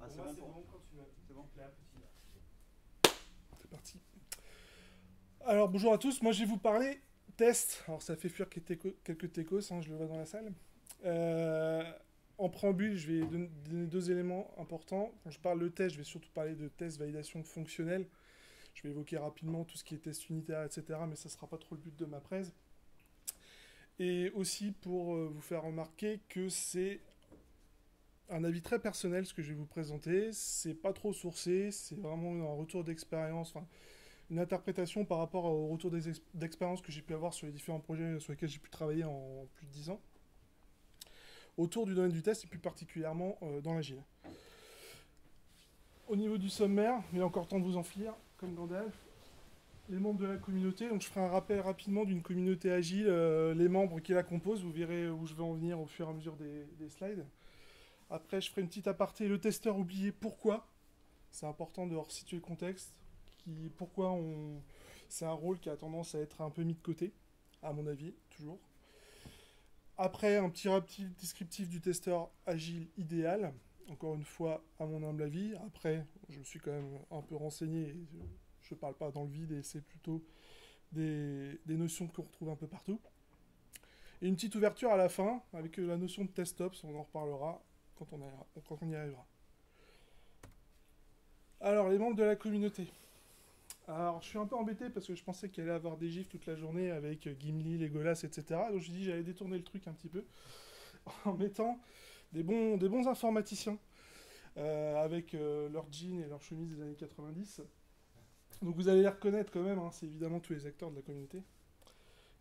Ah, Pour c'est moi, bon c'est pour... bon quand tu veux. C'est bon. Claire, petit. C'est parti. Alors bonjour à tous, moi je vais vous parler test. Alors ça fait fuir quelques techos, hein, je le vois dans la salle. Euh, En préambule, je vais donner deux éléments importants. Quand je parle de test, je vais surtout parler de test validation fonctionnelle. Je vais évoquer rapidement tout ce qui est test unitaire, etc. Mais ça ne sera pas trop le but de ma presse. Et aussi pour vous faire remarquer que c'est un avis très personnel ce que je vais vous présenter. C'est pas trop sourcé, c'est vraiment un retour d'expérience, enfin, une interprétation par rapport au retour d'expérience que j'ai pu avoir sur les différents projets sur lesquels j'ai pu travailler en plus de 10 ans, autour du domaine du test et plus particulièrement dans l'agile. Au niveau du sommaire, il est encore temps de vous enfuir, comme Gandalf. Les membres de la communauté, donc je ferai un rappel rapidement d'une communauté agile, les membres qui la composent, vous verrez où je vais en venir au fur et à mesure des slides. Après, je ferai une petite aparté, le testeur oublié, pourquoi. C'est important de resituer le contexte, pourquoi c'est un rôle qui a tendance à être un peu mis de côté, à mon avis, toujours. Après, un petit rapide descriptif du testeur agile idéal, encore une fois, à mon humble avis. Après, je me suis quand même un peu renseigné, et je ne parle pas dans le vide, et c'est plutôt des notions qu'on retrouve un peu partout. Et une petite ouverture à la fin, avec la notion de test ops, on en reparlera quand on y arrivera. Alors, les membres de la communauté. Alors, je suis un peu embêté parce que je pensais qu'il allait avoir des gifs toute la journée avec Gimli, Legolas, etc. Donc, je me suis dit j'allais détourner le truc un petit peu en mettant des bons informaticiens avec leurs jeans et leurs chemises des années 90. Donc, vous allez les reconnaître quand même, hein, c'est évidemment tous les acteurs de la communauté.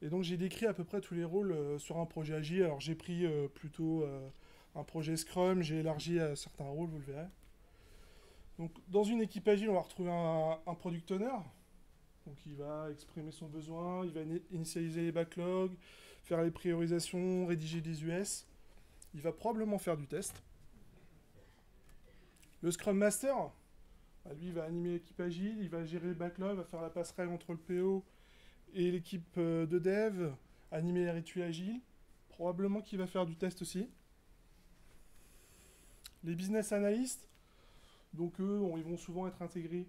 Et donc, j'ai décrit à peu près tous les rôles sur un projet agile. Alors, j'ai pris plutôt un projet Scrum, j'ai élargi à certains rôles, vous le verrez. Donc, dans une équipe agile, on va retrouver un product owner. Donc, il va exprimer son besoin, il va initialiser les backlogs, faire les priorisations, rédiger des US. Il va probablement faire du test. Le Scrum Master, bah, lui, il va animer l'équipe agile, il va gérer le backlog, va faire la passerelle entre le PO et l'équipe de dev, animer les rituels agiles. Probablement qu'il va faire du test aussi. Les business analysts, donc eux, ils vont souvent être intégrés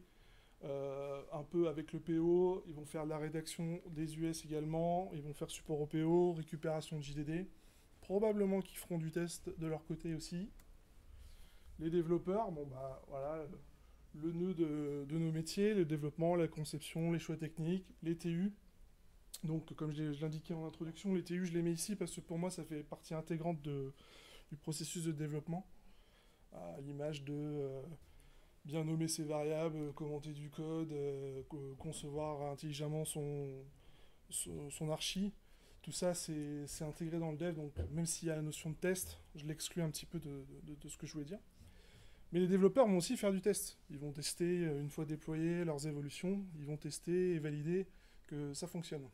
un peu avec le PO, ils vont faire la rédaction des US également, ils vont faire support au PO, récupération de JDD. Probablement qu'ils feront du test de leur côté aussi. Les développeurs, bon bah voilà, le nœud de nos métiers, le développement, la conception, les choix techniques, les TU. Donc comme je l'indiquais en introduction, les TU je les mets ici parce que pour moi ça fait partie intégrante du processus de développement, à l'image de bien nommer ses variables, commenter du code, concevoir intelligemment son archi. Tout ça, c'est intégré dans le dev, donc même s'il y a la notion de test, je l'exclus un petit peu de ce que je voulais dire. Mais les développeurs vont aussi faire du test. Ils vont tester, une fois déployés, leurs évolutions, ils vont tester et valider que ça fonctionne.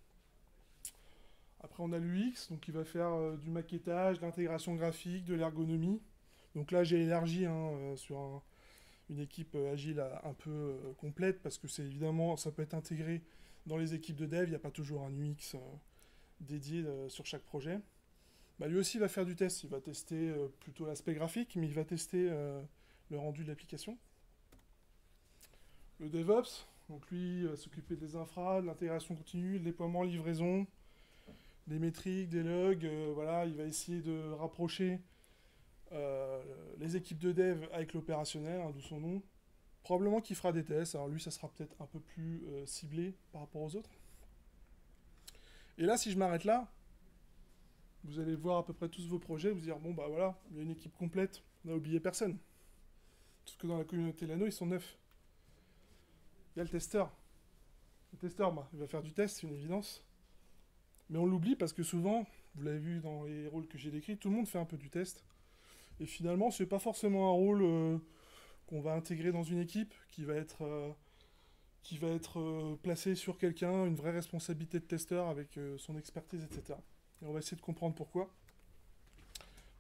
Après, on a l'UX, donc il va faire du maquettage, de l'intégration graphique, de l'ergonomie. Donc là, j'ai élargi sur une équipe agile un peu complète, parce que c'est évidemment, ça peut être intégré dans les équipes de dev, il n'y a pas toujours un UX dédié sur chaque projet. Bah, lui aussi il va faire du test, il va tester plutôt l'aspect graphique, mais il va tester le rendu de l'application. Le DevOps, donc lui il va s'occuper des infras, de l'intégration continue, le déploiement, livraison, des métriques, des logs, voilà, il va essayer de rapprocher les équipes de dev avec l'opérationnel, hein, d'où son nom. Probablement qu'il fera des tests, alors lui ça sera peut-être un peu plus ciblé par rapport aux autres. Et là, si je m'arrête là, vous allez voir à peu près tous vos projets, vous dire bon bah voilà, il y a une équipe complète, on n'a oublié personne. Parce que dans la communauté Lano, ils sont 9. Il y a le testeur. Le testeur, bah, il va faire du test, c'est une évidence. Mais on l'oublie parce que souvent, vous l'avez vu dans les rôles que j'ai décrits, tout le monde fait un peu du test. Et finalement, c'est pas forcément un rôle qu'on va intégrer dans une équipe qui va être placé sur quelqu'un, une vraie responsabilité de testeur avec son expertise, etc. Et on va essayer de comprendre pourquoi.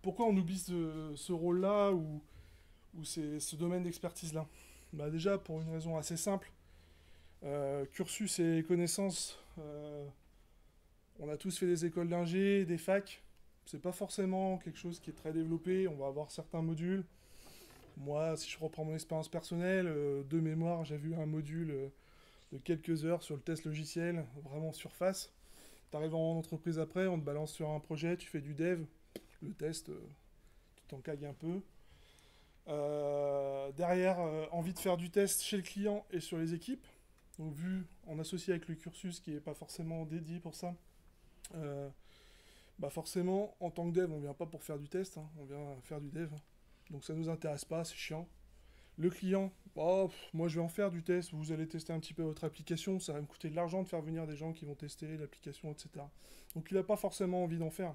Pourquoi on oublie ce rôle-là ou ce domaine d'expertise-là. Bah déjà, pour une raison assez simple, cursus et connaissances, on a tous fait des écoles d'ingé, des facs, C'est pas forcément quelque chose qui est très développé. On va avoir certains modules. Moi, si je reprends mon expérience personnelle, de mémoire, j'ai vu un module de quelques heures sur le test logiciel, vraiment surface. Tu arrives en entreprise après, on te balance sur un projet, tu fais du dev, le test, tu t'en cagues un peu. Derrière, envie de faire du test chez le client et sur les équipes. Donc vu en associé avec le cursus qui n'est pas forcément dédié pour ça, bah forcément, en tant que dev, on vient pas pour faire du test, hein, on vient faire du dev. Donc ça nous intéresse pas, c'est chiant. Le client, oh, moi je vais en faire du test, vous allez tester un petit peu votre application, ça va me coûter de l'argent de faire venir des gens qui vont tester l'application, etc. Donc il n'a pas forcément envie d'en faire.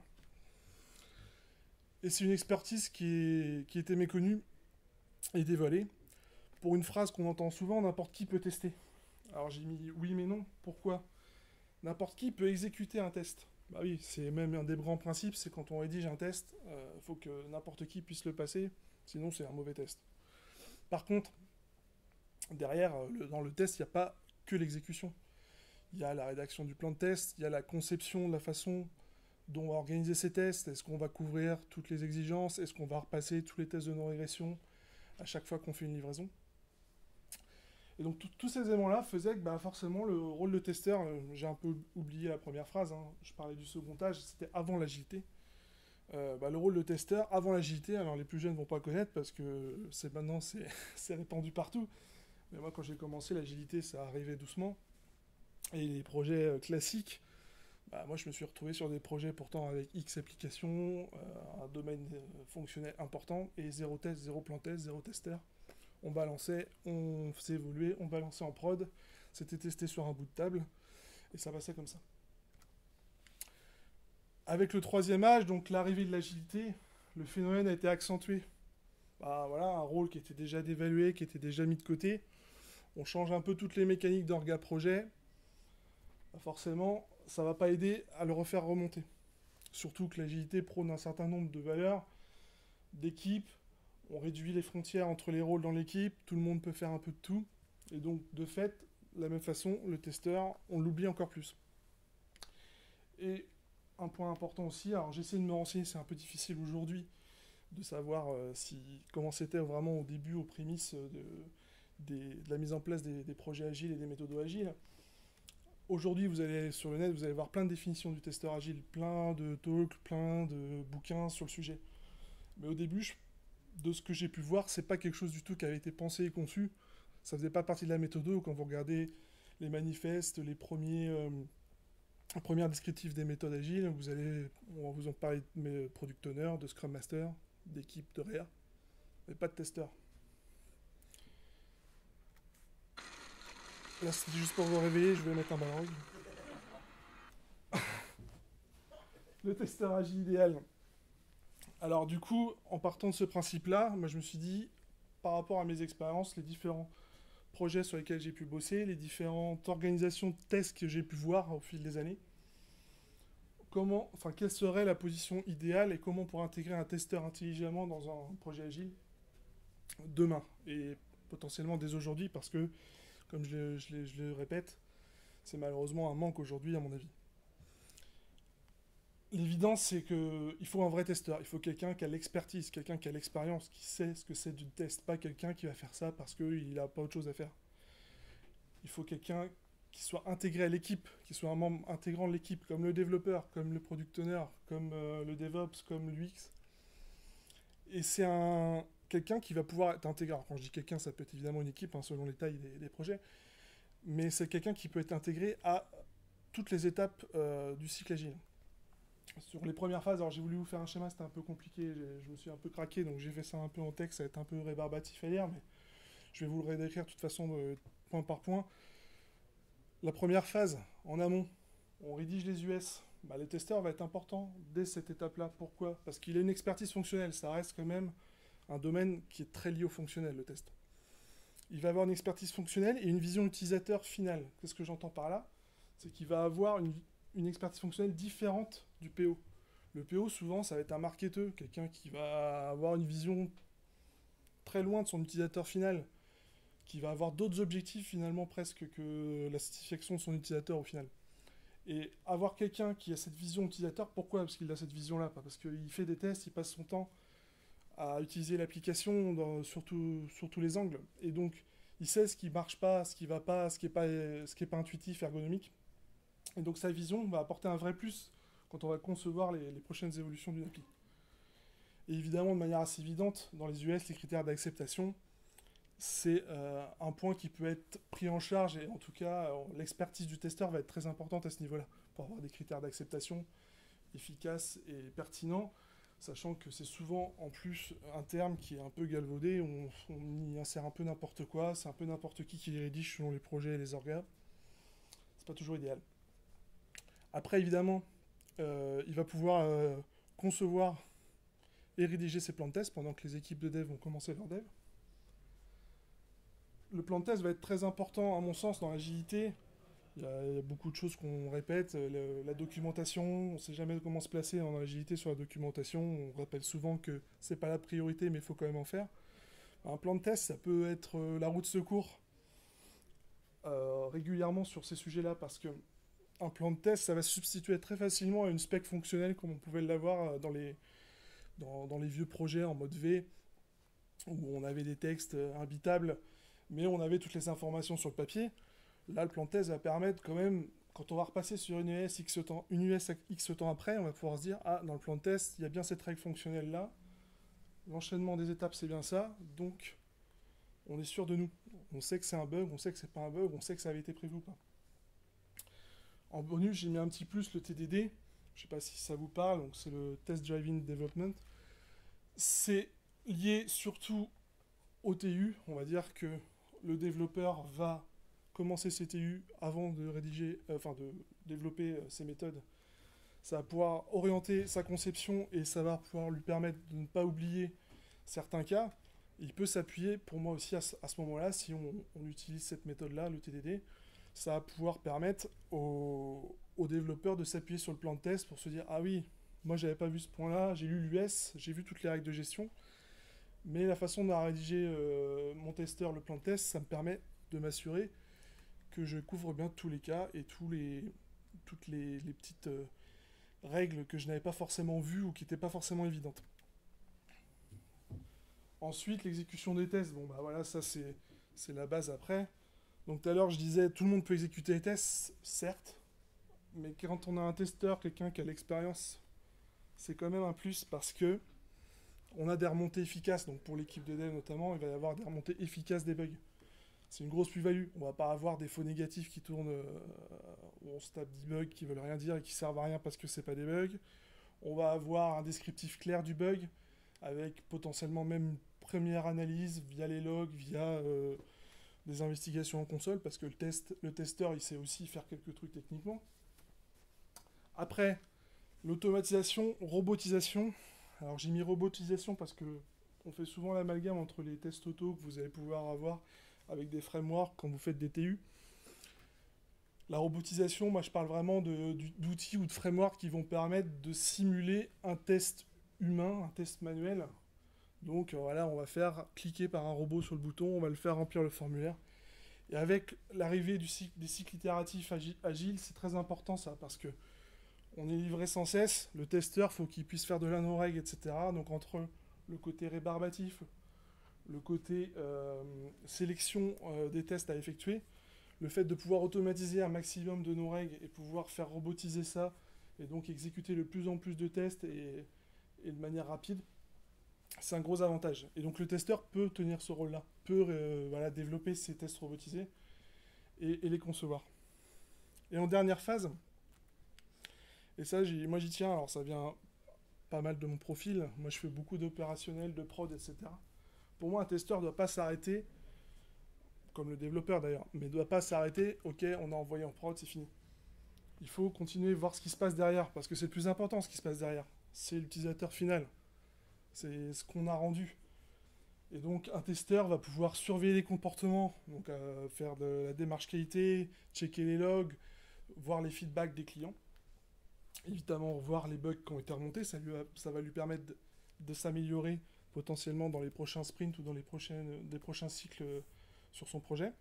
Et c'est une expertise qui était méconnue et dévoilée. Pour une phrase qu'on entend souvent, n'importe qui peut tester. Alors j'ai mis oui mais non, pourquoi? N'importe qui peut exécuter un test. Bah oui, c'est même un des grands principes, c'est quand on rédige un test, il faut que n'importe qui puisse le passer, sinon c'est un mauvais test. Par contre, derrière, dans le test, il n'y a pas que l'exécution. Il y a la rédaction du plan de test, il y a la conception de la façon dont on va organiser ces tests. Est-ce qu'on va couvrir toutes les exigences? Est-ce qu'on va repasser tous les tests de non-régression à chaque fois qu'on fait une livraison? Et donc tous ces éléments-là faisaient que bah, forcément le rôle de testeur, j'ai un peu oublié la première phrase, hein, je parlais du second âge, c'était avant l'agilité. Bah, le rôle de testeur avant l'agilité, alors les plus jeunes vont pas connaître parce que maintenant c'est répandu partout. Mais moi quand j'ai commencé l'agilité ça arrivait doucement. Et les projets classiques, bah, moi je me suis retrouvé sur des projets pourtant avec X applications, un domaine fonctionnel important et zéro test, zéro plan test, zéro testeur. On balançait, on faisait évoluer, on balançait en prod, c'était testé sur un bout de table, et ça passait comme ça. Avec le troisième âge, donc l'arrivée de l'agilité, le phénomène a été accentué. Bah, voilà, un rôle qui était déjà dévalué, qui était déjà mis de côté. On change un peu toutes les mécaniques d'orga projet. Bah, forcément, ça ne va pas aider à le refaire remonter. Surtout que l'agilité prône un certain nombre de valeurs, d'équipe. On réduit les frontières entre les rôles dans l'équipe, tout le monde peut faire un peu de tout. Et donc, de fait, de la même façon, le testeur, on l'oublie encore plus. Et un point important aussi, alors j'essaie de me renseigner, c'est un peu difficile aujourd'hui de savoir comment c'était vraiment au début, aux prémices de la mise en place des projets agiles et des méthodes agiles. Aujourd'hui, vous allez sur le net, vous allez voir plein de définitions du testeur agile, plein de talks, plein de bouquins sur le sujet. Mais au début, de ce que j'ai pu voir, c'est pas quelque chose du tout qui avait été pensé et conçu. Ça faisait pas partie de la méthode, ou quand vous regardez les manifestes, les premiers descriptifs des méthodes agiles, on va vous en parler de product owners, de scrum master, d'équipes de réa, mais pas de testeurs. Là, c'est juste pour vous réveiller, je vais mettre un balrog. Le testeur agile idéal. Alors du coup, en partant de ce principe-là, moi je me suis dit, par rapport à mes expériences, les différents projets sur lesquels j'ai pu bosser, les différentes organisations de tests que j'ai pu voir au fil des années, quelle serait la position idéale et comment on pourrait intégrer un testeur intelligemment dans un projet agile demain et potentiellement dès aujourd'hui parce que, comme je le répète, c'est malheureusement un manque aujourd'hui à mon avis. L'évidence, c'est qu'il faut un vrai testeur. Il faut quelqu'un qui a l'expertise, quelqu'un qui a l'expérience, qui sait ce que c'est du test. Pas quelqu'un qui va faire ça parce qu'il n'a pas autre chose à faire. Il faut quelqu'un qui soit intégré à l'équipe, qui soit un membre intégrant de l'équipe, comme le développeur, comme le product owner, comme le DevOps, comme l'UX. Et c'est quelqu'un qui va pouvoir être intégré. Alors, quand je dis quelqu'un, ça peut être évidemment une équipe, hein, selon les tailles des projets. Mais c'est quelqu'un qui peut être intégré à toutes les étapes du cycle agile. Sur les premières phases, alors j'ai voulu vous faire un schéma, c'était un peu compliqué, je me suis un peu craqué, donc j'ai fait ça un peu en texte, ça va être un peu rébarbatif à lire, mais je vais vous le réécrire de toute façon point par point. La première phase, en amont, on rédige les US. Bah, le testeur va être important dès cette étape-là. Pourquoi? Parce qu'il a une expertise fonctionnelle, ça reste quand même un domaine qui est très lié au fonctionnel, le test. Il va avoir une expertise fonctionnelle et une vision utilisateur finale. Qu'est-ce que j'entends par là? C'est qu'il va avoir une expertise fonctionnelle différente du PO. Le PO, souvent, ça va être un marketeur, quelqu'un qui va avoir une vision très loin de son utilisateur final, qui va avoir d'autres objectifs finalement presque que la satisfaction de son utilisateur au final. Et avoir quelqu'un qui a cette vision utilisateur, pourquoi? Parce qu'il a cette vision-là, pas parce qu'il fait des tests, il passe son temps à utiliser l'application sur tous les angles. Et donc, il sait ce qui marche pas, ce qui va pas, ce qui est pas intuitif, ergonomique. Et donc, sa vision va apporter un vrai plus quand on va concevoir les prochaines évolutions d'une appli. Et évidemment, de manière assez évidente, dans les US, les critères d'acceptation, c'est un point qui peut être pris en charge, et en tout cas, l'expertise du testeur va être très importante à ce niveau-là, pour avoir des critères d'acceptation efficaces et pertinents, sachant que c'est souvent en plus un terme qui est un peu galvaudé, on y insère un peu n'importe quoi, c'est un peu n'importe qui les rédige selon les projets et les orgas. C'est pas toujours idéal. Après, évidemment, il va pouvoir concevoir et rédiger ses plans de test pendant que les équipes de dev vont commencer leur dev. Le plan de test va être très important, à mon sens, dans l'agilité. Il y a beaucoup de choses qu'on répète. La documentation, on ne sait jamais comment se placer en agilité sur la documentation. On rappelle souvent que c'est pas la priorité, mais il faut quand même en faire. Un plan de test, ça peut être la roue de secours régulièrement sur ces sujets-là, parce que un plan de test, ça va se substituer très facilement à une spec fonctionnelle comme on pouvait l'avoir dans les vieux projets en mode V, où on avait des textes imbitables, mais on avait toutes les informations sur le papier. Là, le plan de test va permettre quand même, quand on va repasser sur une US X temps après, on va pouvoir se dire, ah, dans le plan de test, il y a bien cette règle fonctionnelle-là, l'enchaînement des étapes, c'est bien ça, donc on est sûr de nous. On sait que c'est un bug, on sait que c'est pas un bug, on sait que ça avait été prévu ou pas. En bonus, j'ai mis un petit plus le TDD, je sais pas si ça vous parle, donc c'est le Test Driven Development. C'est lié surtout au TU, on va dire que le développeur va commencer ses TU avant de rédiger, de développer ses méthodes. Ça va pouvoir orienter sa conception et ça va pouvoir lui permettre de ne pas oublier certains cas. Il peut s'appuyer, pour moi aussi, à ce moment-là, si on utilise cette méthode-là, le TDD, ça va pouvoir permettre aux développeurs de s'appuyer sur le plan de test pour se dire, ah oui, moi j'avais pas vu ce point-là, j'ai lu l'US, j'ai vu toutes les règles de gestion, mais la façon dont a rédigé mon testeur le plan de test, ça me permet de m'assurer que je couvre bien tous les cas et toutes les petites règles que je n'avais pas forcément vues ou qui n'étaient pas forcément évidentes. Ensuite, l'exécution des tests, bon bah voilà, ça c'est la base après. Donc tout à l'heure je disais, tout le monde peut exécuter les tests, certes, mais quand on a un testeur, quelqu'un qui a l'expérience, c'est quand même un plus parce que on a des remontées efficaces, donc pour l'équipe de dev notamment, il va y avoir des remontées efficaces des bugs. C'est une grosse plus-value. On va pas avoir des faux négatifs qui tournent où on se tape 10 bugs qui veulent rien dire et qui servent à rien parce que c'est pas des bugs. On va avoir un descriptif clair du bug avec potentiellement même une première analyse via les logs, via des investigations en console parce que le testeur il sait aussi faire quelques trucs techniquement. Après, l'automatisation, robotisation. Alors j'ai mis robotisation parce que on fait souvent l'amalgame entre les tests auto que vous allez pouvoir avoir avec des frameworks quand vous faites des TU. La robotisation, moi je parle vraiment d'outils ou de frameworks qui vont permettre de simuler un test humain, un test manuel. Donc voilà, on va faire cliquer par un robot sur le bouton, on va le faire remplir le formulaire. Et avec l'arrivée des cycles itératifs agiles, c'est très important ça, parce que on est livré sans cesse, le testeur, faut qu'il puisse faire de la no-reg, etc. Donc entre le côté rébarbatif, le côté sélection des tests à effectuer, le fait de pouvoir automatiser un maximum de no-reg et pouvoir faire robotiser ça, et donc exécuter de plus en plus de tests et de manière rapide, c'est un gros avantage. Et donc le testeur peut tenir ce rôle-là, peut développer ses tests robotisés et les concevoir. Et en dernière phase, et ça moi j'y tiens, alors ça vient pas mal de mon profil, moi je fais beaucoup d'opérationnels, de prod, etc. Pour moi un testeur ne doit pas s'arrêter, comme le développeur d'ailleurs, mais ne doit pas s'arrêter, ok on a envoyé en prod, c'est fini. Il faut continuer à voir ce qui se passe derrière, parce que c'est le plus important ce qui se passe derrière. C'est l'utilisateur final. C'est ce qu'on a rendu. Et donc un testeur va pouvoir surveiller les comportements, donc faire de la démarche qualité, checker les logs, voir les feedbacks des clients. Évidemment, voir les bugs qui ont été remontés, ça va lui permettre de s'améliorer potentiellement dans les prochains sprints ou dans des prochains cycles sur son projet.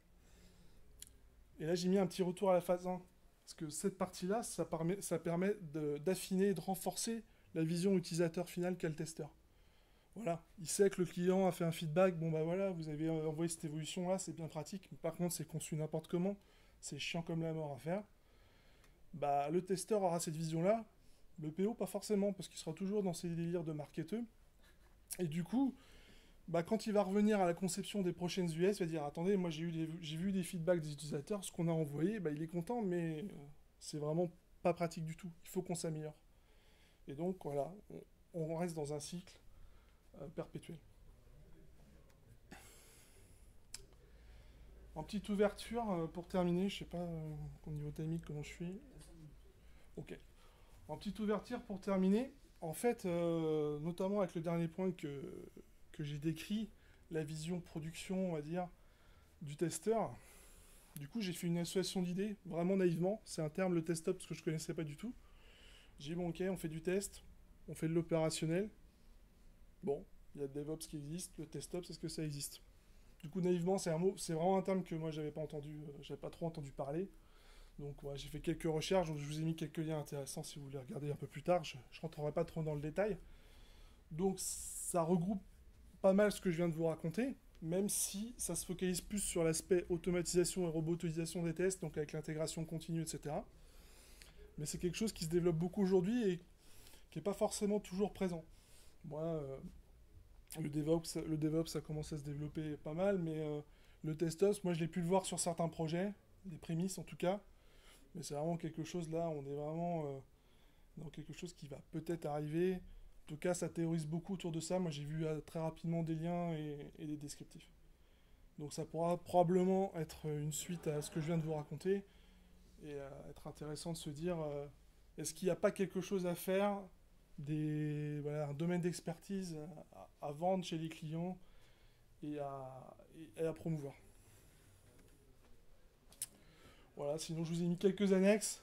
Et là, j'ai mis un petit retour à la phase 1. Parce que cette partie-là, ça permet d'affiner et de renforcer la vision utilisateur final qu'a le testeur. Voilà, il sait que le client a fait un feedback, bon bah voilà, vous avez envoyé cette évolution-là, c'est bien pratique, mais par contre c'est conçu n'importe comment, c'est chiant comme la mort à faire. Bah le testeur aura cette vision-là, le PO pas forcément, parce qu'il sera toujours dans ses délires de marketeux. Et du coup, bah, quand il va revenir à la conception des prochaines US, il va dire attendez, moi j'ai vu des feedbacks des utilisateurs, ce qu'on a envoyé, bah, il est content, mais c'est vraiment pas pratique du tout. Il faut qu'on s'améliore. Et donc voilà, on reste dans un cycle perpétuel. En petite ouverture, pour terminer, je sais pas au niveau timing comment je suis. Ok. En petite ouverture pour terminer, en fait, notamment avec le dernier point que j'ai décrit, la vision production, on va dire, du testeur. Du coup, j'ai fait une association d'idées, vraiment naïvement. C'est un terme, le test-up, parce que je ne connaissais pas du tout. J'ai dit, bon, ok, on fait du test, on fait de l'opérationnel. Bon, il y a le DevOps qui existe, le test-up, c'est ce que ça existe. Du coup, naïvement, c'est vraiment un terme que moi, j'avais pas trop entendu parler. Donc, ouais, j'ai fait quelques recherches, donc je vous ai mis quelques liens intéressants si vous voulez regarder un peu plus tard. Je ne rentrerai pas trop dans le détail. Donc, ça regroupe pas mal ce que je viens de vous raconter, même si ça se focalise plus sur l'aspect automatisation et robotisation des tests, donc avec l'intégration continue, etc. Mais c'est quelque chose qui se développe beaucoup aujourd'hui et qui n'est pas forcément toujours présent. Moi, le DevOps, ça commence à se développer pas mal, mais le TestOps, moi je l'ai pu le voir sur certains projets, des prémices en tout cas, mais c'est vraiment quelque chose là, on est vraiment dans quelque chose qui va peut-être arriver. En tout cas, ça théorise beaucoup autour de ça. Moi, j'ai vu très rapidement des liens et des descriptifs. Donc ça pourra probablement être une suite à ce que je viens de vous raconter et être intéressant de se dire est-ce qu'il n'y a pas quelque chose à faire, un domaine d'expertise à vendre chez les clients et à promouvoir. Voilà, sinon je vous ai mis quelques annexes.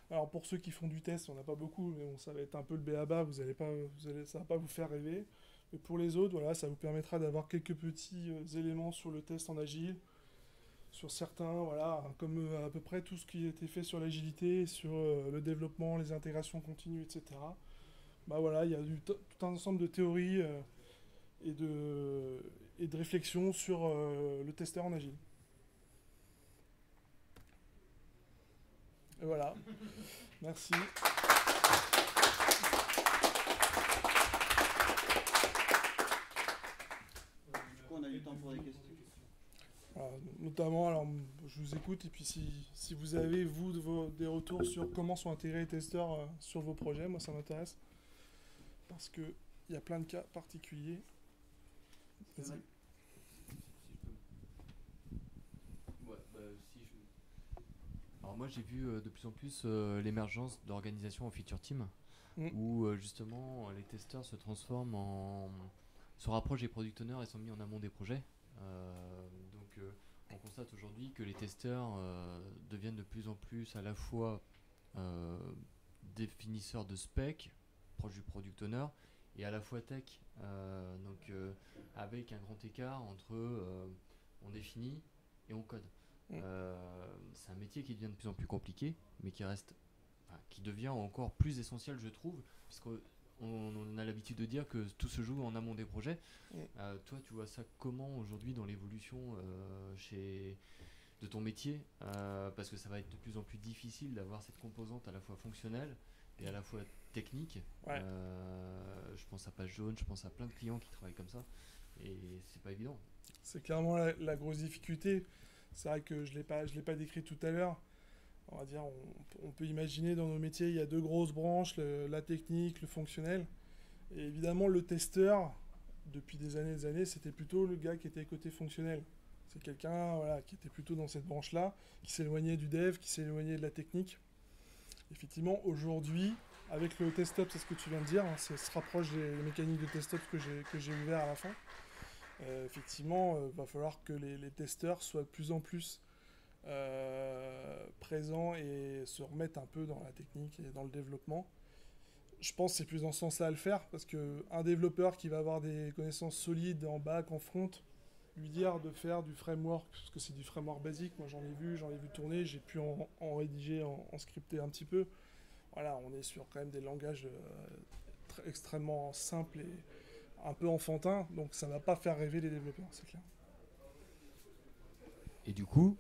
Alors pour ceux qui font du test, on n'a pas beaucoup, mais bon, ça va être un peu le b.a.-ba, ça va pas vous faire rêver. Mais pour les autres, voilà, ça vous permettra d'avoir quelques petits éléments sur le test en agile, sur certains, voilà, comme à peu près tout ce qui a été fait sur l'agilité, sur le développement, les intégrations continues, etc. Bah voilà, il y a tout un ensemble de théories et de réflexions sur le testeur en agile. Et voilà, merci. Du coup, on a du temps pour des questions. Notamment, alors je vous écoute et puis si vous avez, vous, des retours sur comment sont intégrés les testeurs sur vos projets, moi ça m'intéresse. Parce qu'il y a plein de cas particuliers. Vas-y. Ouais, bah, si je... Alors moi j'ai vu de plus en plus l'émergence d'organisations en feature team où justement les testeurs se transforment se rapprochent des product owners et sont mis en amont des projets. Donc on constate aujourd'hui que les testeurs deviennent de plus en plus à la fois définisseurs de spec, proche du product owner, et à la fois tech. Avec un grand écart entre on définit et on code. C'est un métier qui devient de plus en plus compliqué, mais qui devient encore plus essentiel, je trouve, puisqu'on a l'habitude de dire que tout se joue en amont des projets. Toi, tu vois ça comment aujourd'hui dans l'évolution de ton métier, parce que ça va être de plus en plus difficile d'avoir cette composante à la fois fonctionnelle et à la fois technique. Ouais. Je pense à Page Jaune, je pense à plein de clients qui travaillent comme ça, et c'est pas évident. C'est clairement la grosse difficulté. C'est vrai que je l'ai pas décrit tout à l'heure. On va dire, on peut imaginer dans nos métiers, il y a deux grosses branches, la technique, le fonctionnel. Et évidemment, le testeur, depuis des années, c'était plutôt le gars qui était côté fonctionnel. C'est quelqu'un voilà, qui était plutôt dans cette branche-là, qui s'éloignait du dev, qui s'éloignait de la technique. Effectivement, aujourd'hui, avec le test-up, c'est ce que tu viens de dire, hein, ça se rapproche des mécaniques de test-up que j'ai ouvert à la fin. Effectivement, va falloir que les testeurs soient de plus en plus présents et se remettent un peu dans la technique et dans le développement. Je pense que c'est plus dans ce sens-là à le faire, parce qu'un développeur qui va avoir des connaissances solides en back, en front, lui dire de faire du framework, parce que c'est du framework basique, moi j'en ai vu tourner, j'ai pu en rédiger, en scripter un petit peu. Voilà, on est sur quand même des langages extrêmement simples et un peu enfantins, donc ça va pas faire rêver les développeurs, c'est clair. Et du coup,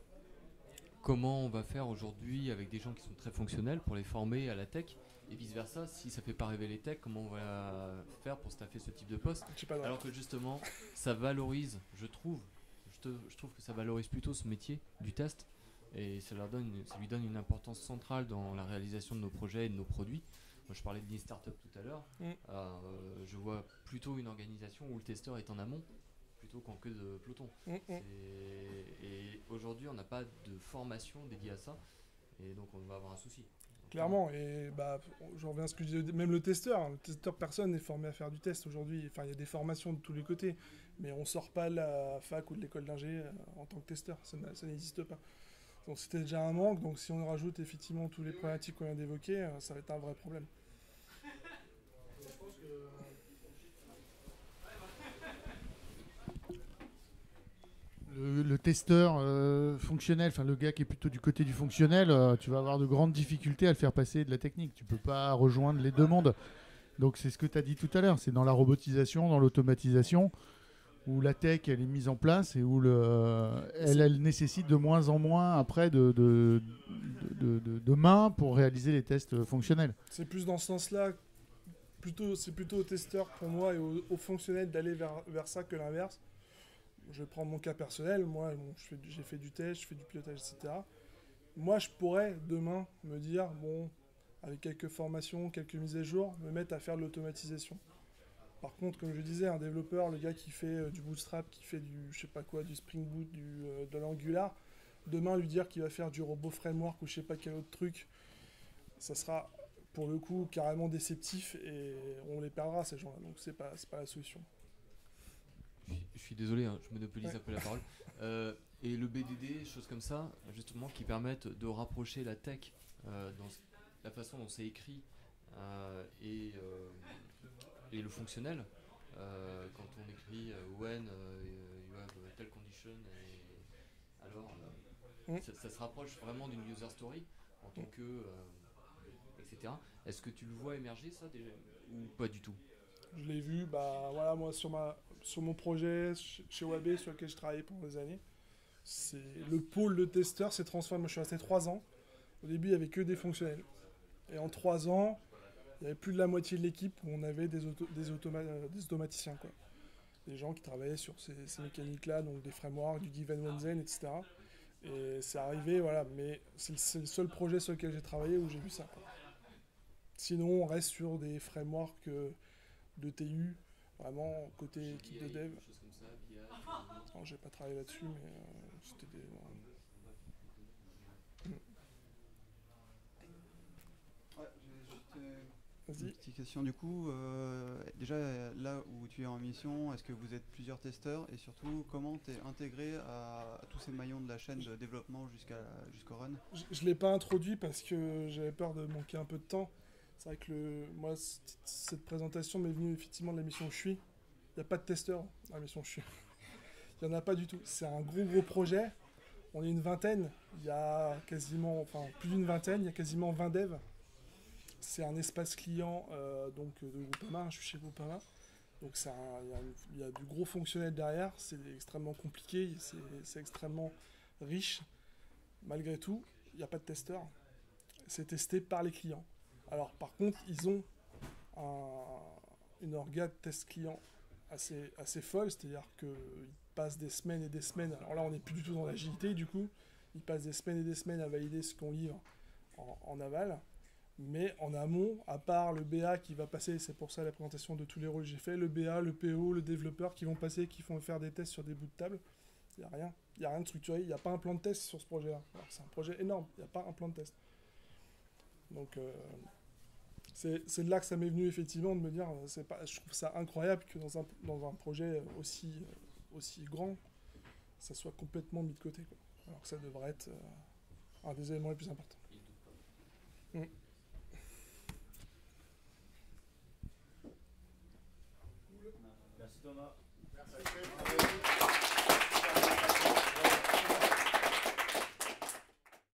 comment on va faire aujourd'hui avec des gens qui sont très fonctionnels pour les former à la tech et vice versa, si ça fait pas rêver les techs, comment on va faire pour staffer ce type de poste? Alors que justement, ça valorise, je trouve que ça valorise plutôt ce métier du test et ça lui donne une importance centrale dans la réalisation de nos projets et de nos produits. Moi, je parlais de Lean Startup tout à l'heure. Je vois plutôt une organisation où le testeur est en amont plutôt qu'en queue de peloton. Et aujourd'hui, on n'a pas de formation dédiée à ça, et donc on va avoir un souci. Clairement, et bah, je reviens à ce que je disais, même le testeur, personne n'est formé à faire du test aujourd'hui. Enfin, il y a des formations de tous les côtés, mais on sort pas de la fac ou de l'école d'ingé en tant que testeur, ça n'existe pas. Donc c'était déjà un manque, donc si on rajoute effectivement tous les problématiques qu'on vient d'évoquer, ça va être un vrai problème. Le testeur fonctionnel, enfin le gars qui est plutôt du côté du fonctionnel, tu vas avoir de grandes difficultés à le faire passer de la technique. Tu peux pas rejoindre les deux mondes. Donc c'est ce que tu as dit tout à l'heure, c'est dans la robotisation, dans l'automatisation, où la tech elle est mise en place et où elle nécessite de moins en moins après de mains pour réaliser les tests fonctionnels. C'est plus dans ce sens-là, c'est plutôt aux testeurs pour moi et aux fonctionnels d'aller vers ça que l'inverse. Je vais prendre mon cas personnel, moi j'ai fait du test, je fais du pilotage, etc. Moi je pourrais demain me dire, bon, avec quelques formations, quelques mises à jour, me mettre à faire de l'automatisation. Par contre, comme je disais, un développeur, le gars qui fait du Bootstrap, qui fait du, je sais pas quoi, du Spring Boot, de l'Angular, demain lui dire qu'il va faire du Robot Framework ou je sais pas quel autre truc, ça sera pour le coup carrément déceptif et on les perdra ces gens-là, donc c'est pas la solution. Je suis désolé, hein, je monopolise un peu la parole. Et le BDD, choses comme ça, justement, qui permettent de rapprocher la tech dans la façon dont c'est écrit et le fonctionnel. Quand on écrit when you have telle condition, alors ça se rapproche vraiment d'une user story en tant que etc. Est-ce que tu le vois émerger ça déjà ou pas du tout? Je l'ai vu, bah voilà, moi sur mon projet chez Wabé sur lequel je travaillais pendant des années, c'est le pôle de testeurs s'est transformé. Moi, je suis resté 3 ans. Au début, il n'y avait que des fonctionnels. Et en 3 ans, il y avait plus de la moitié de l'équipe où on avait des automaticiens, quoi. Des gens qui travaillaient sur ces mécaniques-là, donc des frameworks, du Given Wenzen, etc. Et c'est arrivé, voilà, mais c'est le seul projet sur lequel j'ai travaillé où j'ai vu ça, quoi. Sinon, on reste sur des frameworks de TU, vraiment côté équipe de dev. Alors, j'ai pas travaillé là-dessus, mais c'était des... Ouais, j'ai juste Vas-y. une petite question du coup. Déjà, là où tu es en mission, est-ce que vous êtes plusieurs testeurs et surtout, comment tu es intégré à tous ces maillons de la chaîne de développement jusqu'au run? Je l'ai pas introduit parce que j'avais peur de manquer un peu de temps. C'est vrai que moi, cette présentation m'est venue effectivement de la mission où je suis. Il n'y a pas de testeur dans la mission où je suis. Il n'y en a pas du tout. C'est un gros projet. On est une vingtaine. Il y a quasiment, enfin plus d'une vingtaine, il y a quasiment 20 devs. C'est un espace client donc de Groupama. Je suis chez Groupama. Donc il y a du gros fonctionnel derrière. C'est extrêmement compliqué. C'est extrêmement riche. Malgré tout, il n'y a pas de testeur. C'est testé par les clients. Alors par contre, ils ont une orga de test client assez folle, c'est-à-dire qu'ils passent des semaines et des semaines. Alors là, on n'est plus du tout dans l'agilité, du coup. Ils passent des semaines et des semaines à valider ce qu'on livre en aval. Mais en amont, à part le BA qui va passer, c'est pour ça la présentation de tous les rôles que j'ai fait, le BA, le PO, le développeur qui vont passer, qui vont faire des tests sur des bouts de table. Il n'y a rien. Il n'y a rien de structuré. Il n'y a pas un plan de test sur ce projet-là. C'est un projet énorme. Il n'y a pas un plan de test. Donc, c'est de là que ça m'est venu effectivement de me dire, je trouve ça incroyable que dans un projet aussi grand, ça soit complètement mis de côté, quoi. Alors que ça devrait être un des éléments les plus importants. Merci Thomas.